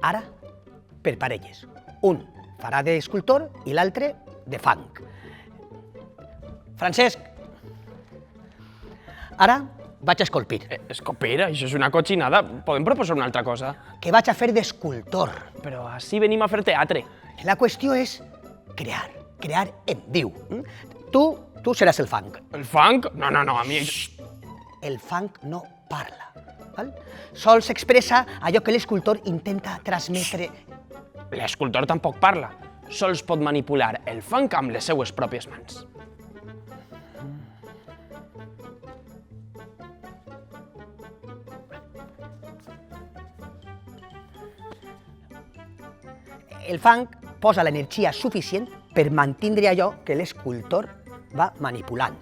Ara, per parelles. Un farà d'escultor i l'altre de fang. Francesc, ara vaig a esculpir. Escopir, això és una cotxinada. Podem proposar una altra cosa. Que vaig a fer d'escultor. Però així venim a fer teatre. La qüestió és crear en viu. Tu seràs el fang. El fang? No, a mi... El fang no parla. Val? Sols expressa allò que l'escultor intenta transmetre. L'escultor tampoc parla. Sols pot manipular el fang amb les seues pròpies mans. El fang posa l'energia suficient per mantindre allò que l'escultor va manipulant.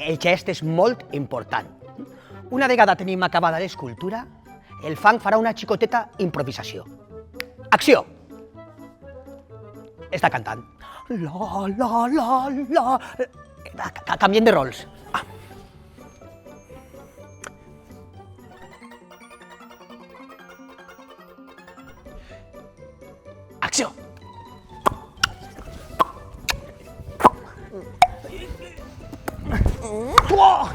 El gest és molt important. Una vegada tenim acabada l'escultura, el fang farà una xicoteta improvisació. Acció! Està cantant. La. Canviem de rols. Acció! Uah!